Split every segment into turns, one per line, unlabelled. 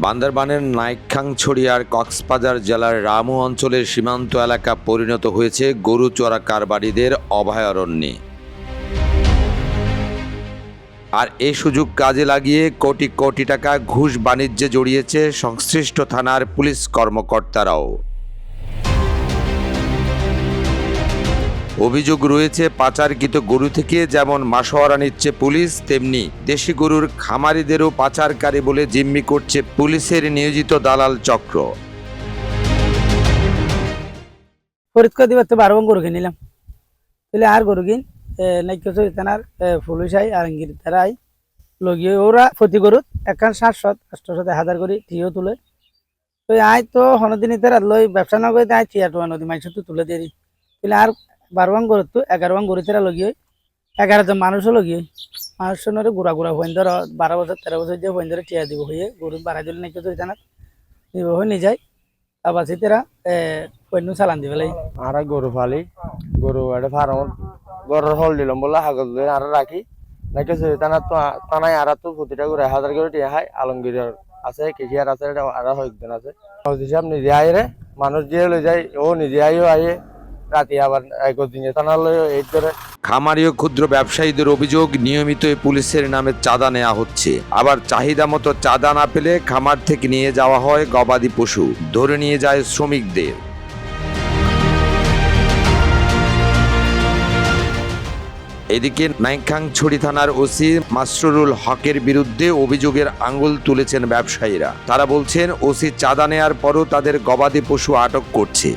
বান্দরবানের নাইক্ষ্যংছড়িয়ার কক্সবাজার জেলার রামু অঞ্চলের সীমান্ত এলাকা পরিণত হয়েছে গরু চোরা কারবারিদের অভয়ারণ্যে। আর এই সুযোগ কাজে লাগিয়ে কোটি কোটি টাকা ঘুষ বাণিজ্যে জড়িয়েছে সংশ্লিষ্ট থানার পুলিশ কর্মকর্তারাও। অভিযোগ রয়েছে, পাচারকৃত গরু থেকে যেমন মাসোয়ারা নিচ্ছে পুলিশ, তেমনি দেশি গরুর খামারিদেরও পাচারকারী বলে জিম্মি করছে পুলিশের নিয়োজিত দালাল চক্র।
ফরিদকোট দিবাতে 12 গরু কিনিলাম, তাহলে আর গরু কিন নাইক্ষ্যংছড়ি থানার পুলিশ আই আলমগীর তারাই লগিয়ে ওরা প্রতি গরুত 700-800 করে টিও তুলে। তো আই তো হনদিন তারা লই ব্যবসা না করে আই টিয়া নদী মাইসে তো তুলে দিয়ে, তাহলে আর 12 গরু তো 11 গরু তারা লগিয়ে 11 জন মানুষও লগিয়ে মানুষের ঘুরা হইন ধর 12 বছর 13 বছর যে হইন ধরে টিয়া দিব হয়ে গরু বাড়াই দিলে নাইক্ষ্যংছড়ি থানার নিব হয়ে নিয়ে যায়। আবার তারা পণ্য চালান দিবে লাই
আর গরু ফালি গরু একটা ফার্ম গরুর হল দিলাম বললা হাগল আর রাখি নাইক্ষ্যংছড়ি থানায় আর তো প্রতিটা গরু 1000 করে টিয়া হয়। আলমগীর আছে, কেশিয়ার আছে, আরো কয়েকজন আছে। হিসাব নিজে আইরে মানুষ যে লই যায়, ও নিজে আইও আইয়ে রাতে আবার একদিন থানা লই এই করে।
খামারি ও ক্ষুদ্র ব্যবসায়ীদের অভিযোগ, নিয়মিত পুলিশের নামে চাঁদা নেওয়া হচ্ছে। আবার চাহিদা মতো চাঁদা না পেলে খামার থেকে নিয়ে যাওয়া হয় গবাদি পশু, ধরে নিয়ে যায় শ্রমিকদের। এদিকে নাইক্ষ্যংছড়ি থানার ওসি মাসরুরুল হকের বিরুদ্ধে অভিযোগের আঙুল তুলেছেন ব্যবসায়ীরা। তারা বলছেন, ওসি চাঁদা নেয়ার পরও তাদের গবাদি পশু আটক করছে।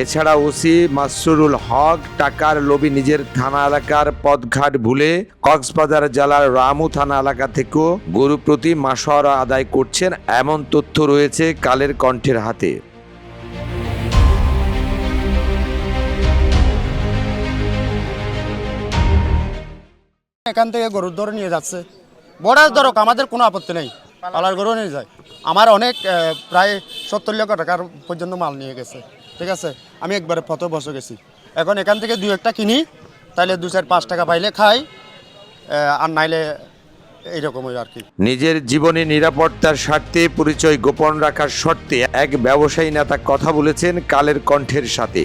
এছাড়া ওসি মাসরুরুল হক টাকার লোভে নিজের থানা এলাকার পথঘাট ভুলে কক্সবাজার জেলার রামু থানা এলাকা থেকেও গরু প্রতি মাসোয়ারা আদায় করছেন, এমন তথ্য রয়েছে কালের কণ্ঠের হাতে।
এখান থেকে গরু ধরে নিয়ে যাচ্ছে, বড় ধরক আমাদের কোনো আপত্তি নেই, পালার গরু নিয়ে যায়। আমার অনেক প্রায় 70 লক্ষ টাকার পর্যন্ত মাল নিয়ে গেছে, ঠিক আছে। আমি একবারে 15 বছর গেছি, এখন এখান থেকে 2-1টা কিনি, তাইলে 2-4-5 টাকা পাইলে খাই, আর নাইলে এইরকমই আর কি।
নিজের জীবনে নিরাপত্তার স্বার্থে পরিচয় গোপন রাখার শর্তে এক ব্যবসায়ী নেতা কথা বলেছেন কালের কণ্ঠের সাথে।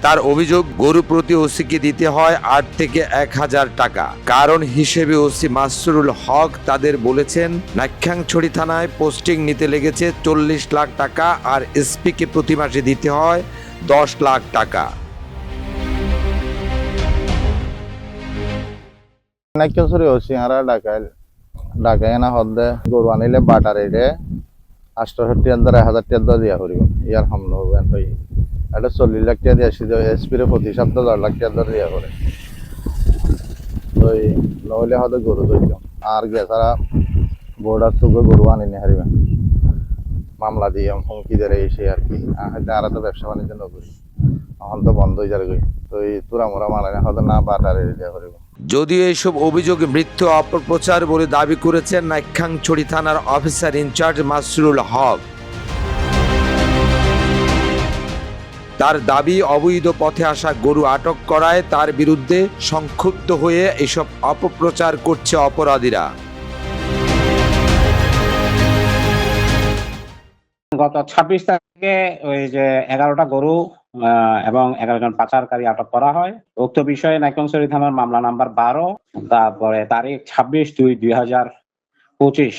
তার অভিযোগ, গরু প্রতি ওসিকে দিতে হয় 8 থেকে 1000 টাকা। কারণ হিসেবে ওসি মাসরুরুল হক তাদের বলেছেন, নাইক্ষ্যংছড়ি থানায় পোস্টিং নিতে লেগেছে 40 লাখ টাকা, আর এসপিকে প্রতি মাসে দিতে হয় 10 লাখ টাকা।
নাইক্ষ্যংছড়ি ওসি আর ঢাকায় না হদে গরু আনিলে বাটার রেটে 800-1000 টাকা দিয়া করিব, ইয়ার হামলা হবে হই এটা 40 লাখ টাকা দিয়ে এসপির প্রতি সপ্তাহ 10 লাখ টাকা দিয়া করে। ওই নইলে হয়তো গরু ধরছ আর গেছারা বোর্ডার থেকে গরু আনিনি হারিবে, মামলা দিয়ে হুমকি দেয় এসে আর কি। আর তো ব্যবসা বাণিজ্য নকরি, এখন তো বন্ধ হয়ে যাবে। তো এই তোরা মোরা মানায় হয়তো না বাটারে দেওয়া করিব।
যদিও এইসব অভিযোগ মিথ্যা অপপ্রচার বলে দাবি করেছেন নাইক্ষ্যংছড়ি থানার অফিসার ইনচার্জ মাসরুরুল হক। তার দাবি, অবৈধ পথে আসা গরু আটক করায় তার বিরুদ্ধে সংক্ষুব্ধ হয়ে এসব অপপ্রচার করছে অপরাধীরা।
গত 26 তারিখে ওই যে 11টা গরু এবং 11 জন পাচারকারী আটক করা হয়। উক্ত বিষয়ে নাইক্ষ্যংছড়ি থানার মামলা নাম্বার 12, তারপরে তারিখ 26/2/2025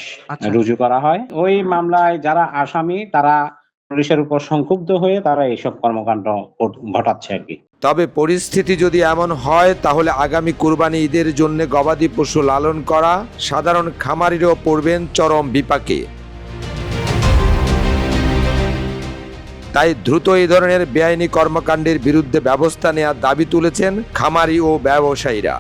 রুজু করা হয়। ওই মামলায় যারা আসামি তারা পুলিশের উপর সংক্ষুব্ধ হয়ে তারা এইসব কর্মকাণ্ড ঘটাচ্ছে আর কি।
তবে পরিস্থিতি যদি এমন হয়, তাহলে আগামী কুরবানি ঈদের জন্য গবাদি পশু লালন করা সাধারণ খামারিরাও পড়বেন চরম বিপাকে। তাই দ্রুত এই ধরনের বেআইনি কর্মকাণ্ডের বিরুদ্ধে ব্যবস্থা নেওয়ার দাবি তুলেছেন খামারি ও ব্যবসায়ীরা।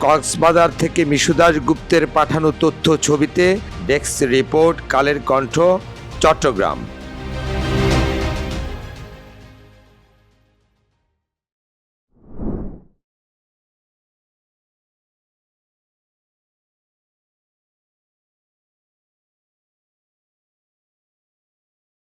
কক্সবাজার থেকে মিশু দাশগুপ্তের পাঠানো তথ্য ছবিতে ডেস্ক রিপোর্ট, কালের কণ্ঠ, চট্টগ্রাম।